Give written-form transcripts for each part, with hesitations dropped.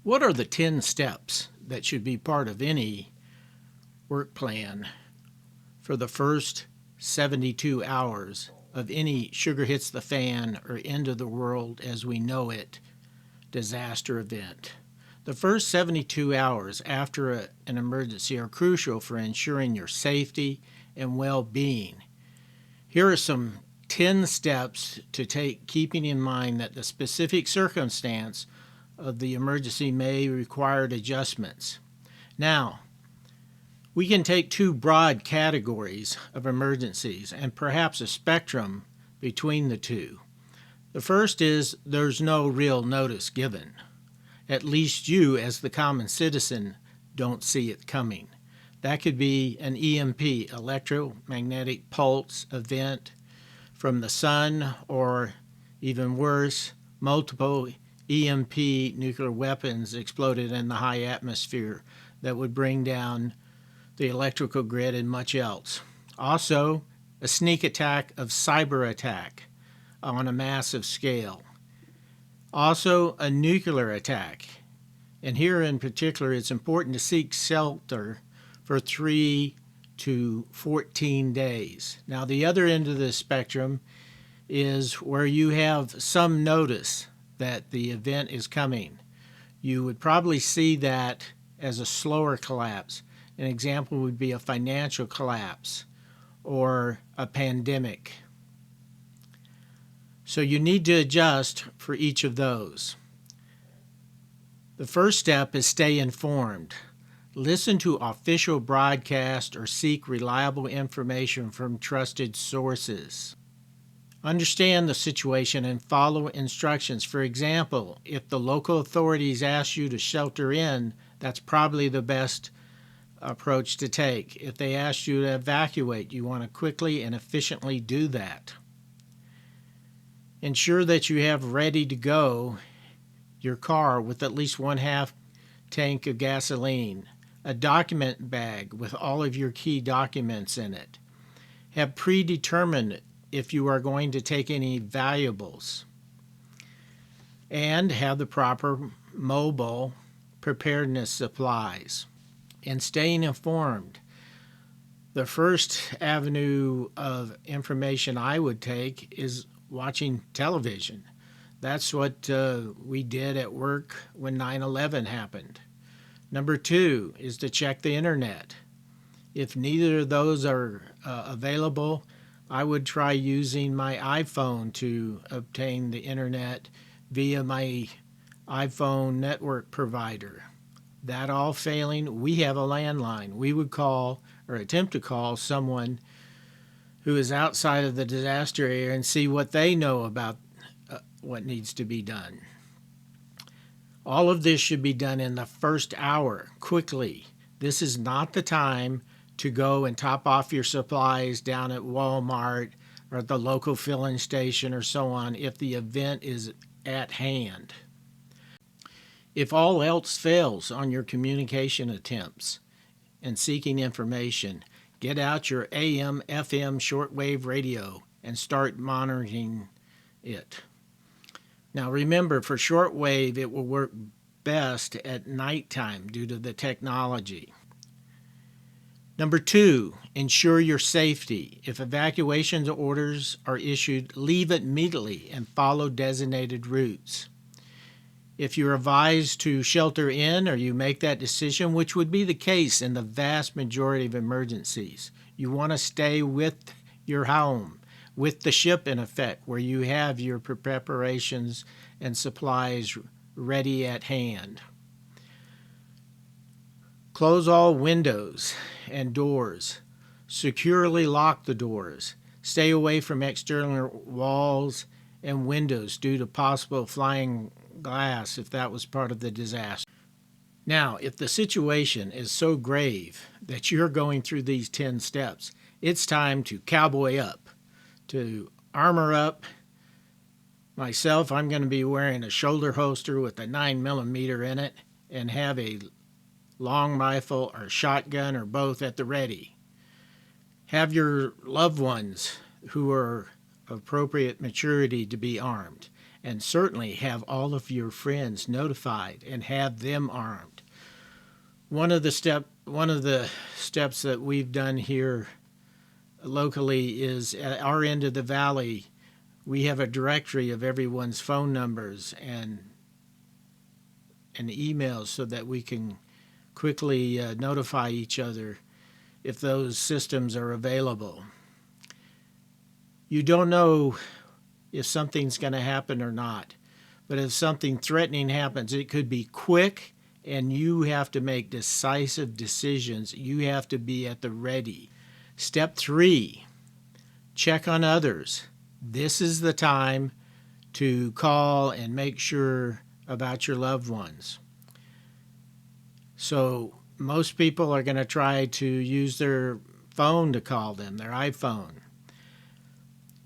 What are the 10 steps that should be part of any work plan for the first 72 hours of any sugar hits the fan or end of the world as we know it disaster event? The first 72 hours after an emergency are crucial for ensuring your safety and well-being. Here are some 10 steps to take, keeping in mind that the specific circumstance of the emergency may require adjustments. Now, we can take two broad categories of emergencies and perhaps a spectrum between the two. The first is there's no real notice given. At least you, as the common citizen, don't see it coming. That could be an EMP, electromagnetic pulse event from the sun, or even worse, multiple EMP nuclear weapons exploded in the high atmosphere that would bring down the electrical grid and much else. Also, a sneak attack of cyber attack on a massive scale. Also, a nuclear attack. And here in particular, it's important to seek shelter for 3 to 14 days. Now, the other end of the spectrum is where you have some notice that the event is coming. You would probably see that as a slower collapse. An example would be a financial collapse or a pandemic. So you need to adjust for each of those. The first step is stay informed. Listen to official broadcasts or seek reliable information from trusted sources. Understand the situation and follow instructions. For example, if the local authorities ask you to shelter in, that's probably the best approach to take. If they ask you to evacuate, you want to quickly and efficiently do that. Ensure that you have ready to go your car with at least 1/2 tank of gasoline, a document bag with all of your key documents in it. Have predetermined if you are going to take any valuables, and have the proper mobile preparedness supplies. And staying informed. The first avenue of information I would take is watching television. That's what we did at work when 9/11 happened. Number 2 is to check the internet. If neither of those are available, I would try using my iPhone to obtain the internet via my iPhone network provider. That all failing, we have a landline. We would call or attempt to call someone who is outside of the disaster area and see what they know about what needs to be done. All of this should be done in the first hour, quickly. This is not the time to go and top off your supplies down at Walmart or at the local filling station or so on if the event is at hand. If all else fails on your communication attempts and seeking information, get out your AM, FM shortwave radio and start monitoring it. Now remember, for shortwave, it will work best at nighttime due to the technology. Number 2, ensure your safety. If evacuation orders are issued, leave immediately and follow designated routes. If you're advised to shelter in or you make that decision, which would be the case in the vast majority of emergencies, you want to stay with your home, with the ship in effect, where you have your preparations and supplies ready at hand. Close all windows and doors. Securely lock the doors. Stay away from external walls and windows due to possible flying glass if that was part of the disaster. Now, if the situation is so grave that you're going through these 10 steps, it's time to cowboy up, to armor up. Myself, I'm going to be wearing a shoulder holster with a 9mm in it and have a long rifle or shotgun or both at the ready. Have your loved ones who are appropriate maturity to be armed. and certainly have all of your friends notified and have them armed. One of the steps that we've done here locally is at our end of the valley, we have a directory of everyone's phone numbers and emails so that we can quickly notify each other if those systems are available. You don't know if something's going to happen or not, but if something threatening happens, it could be quick, and you have to make decisive decisions. You have to be at the ready. Step 3, check on others. This is the time to call and make sure about your loved ones. So most people are going to try to use their phone to call them, their iPhone.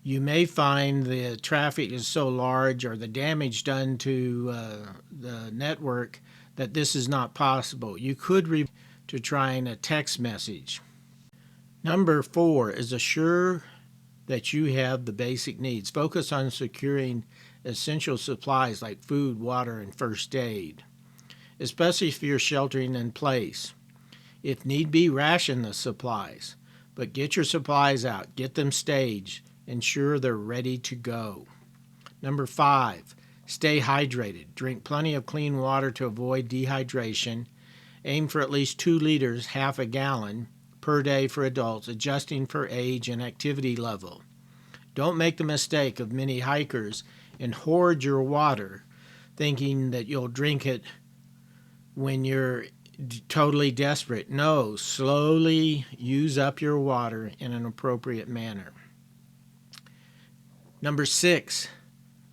You may find the traffic is so large or the damage done to the network that this is not possible. You could to trying a text message. Number 4 is assure that you have the basic needs. Focus on securing essential supplies like food, water, and first aid, especially if you're sheltering in place. If need be, ration the supplies, but get your supplies out, get them staged, ensure they're ready to go. Number 5, stay hydrated. Drink plenty of clean water to avoid dehydration. Aim for at least 2 liters, half a gallon, per day for adults, adjusting for age and activity level. Don't make the mistake of many hikers and hoard your water, thinking that you'll drink it when you're totally desperate. No, slowly use up your water in an appropriate manner. Number 6,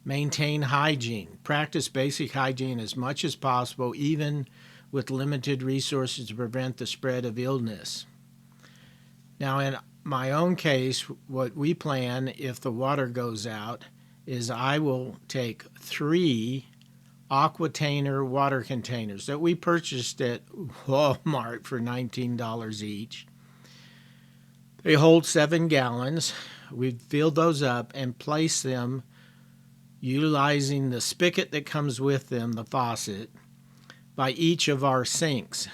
maintain hygiene. Practice basic hygiene as much as possible, even with limited resources, to prevent the spread of illness. Now, in my own case, what we plan if the water goes out is I will take 3 Aquatainer water containers that we purchased at Walmart for $19 each. They hold 7 gallons. We've filled those up and placed them utilizing the spigot that comes with them, the faucet, by each of our sinks.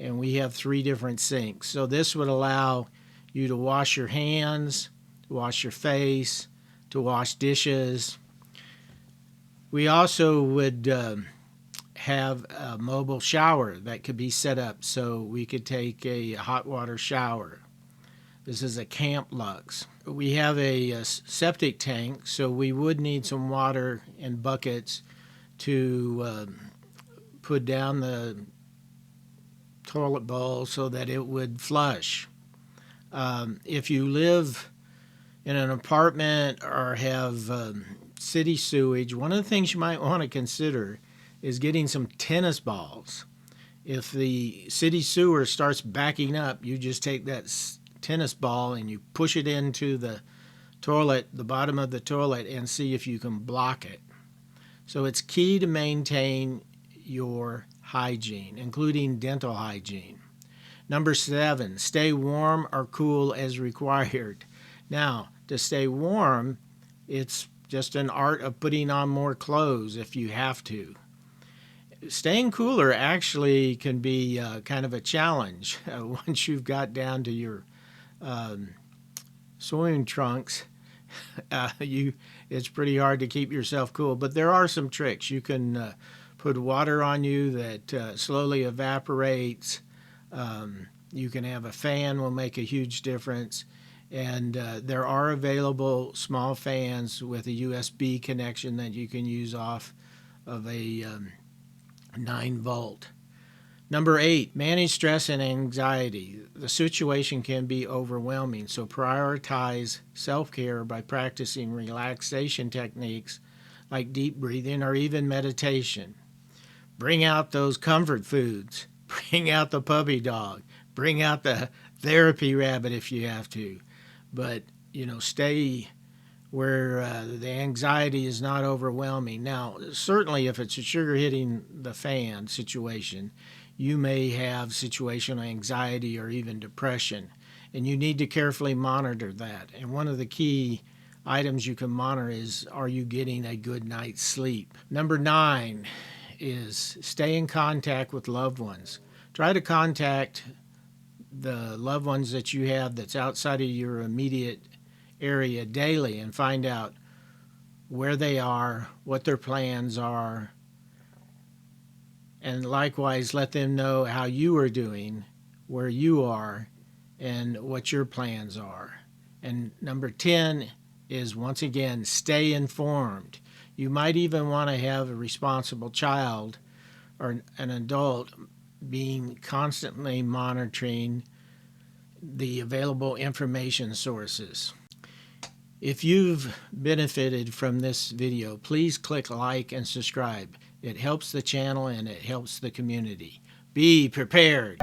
And we have 3 different sinks. So this would allow you to wash your hands, to wash your face, to wash dishes. We also would have a mobile shower that could be set up so we could take a hot water shower. This is a Camp Lux. We have a septic tank, so we would need some water in buckets to put down the toilet bowl so that it would flush. If you live in an apartment or have city sewage, one of the things you might want to consider is getting some tennis balls. If the city sewer starts backing up, you just take that tennis ball and you push it into the toilet, the bottom of the toilet, and see if you can block it. So it's key to maintain your hygiene, including dental hygiene. Number 7, stay warm or cool as required. Now, to stay warm, it's just an art of putting on more clothes if you have to. Staying cooler actually can be kind of a challenge once you've got down to your swimming trunks. It's pretty hard to keep yourself cool, but there are some tricks. You can put water on you that slowly evaporates. You can have a fan, will make a huge difference. And there are available small fans with a USB connection that you can use off of a 9-volt. Number 8, manage stress and anxiety. The situation can be overwhelming, so prioritize self-care by practicing relaxation techniques like deep breathing or even meditation. Bring out those comfort foods. Bring out the puppy dog. Bring out the therapy rabbit if you have to. But, stay where the anxiety is not overwhelming. Now, certainly if it's a sugar hitting the fan situation, you may have situational anxiety or even depression, and you need to carefully monitor that. And one of the key items you can monitor is, are you getting a good night's sleep? Number 9 is stay in contact with loved ones. Try to contact the loved ones that you have that's outside of your immediate area daily and find out where they are, what their plans are, and likewise let them know how you are doing, where you are, and what your plans are. And number 10 is, once again, stay informed. You might even want to have a responsible child or an adult being constantly monitoring the available information sources. If you've benefited from this video, please click like and subscribe. It helps the channel and it helps the community. Be prepared.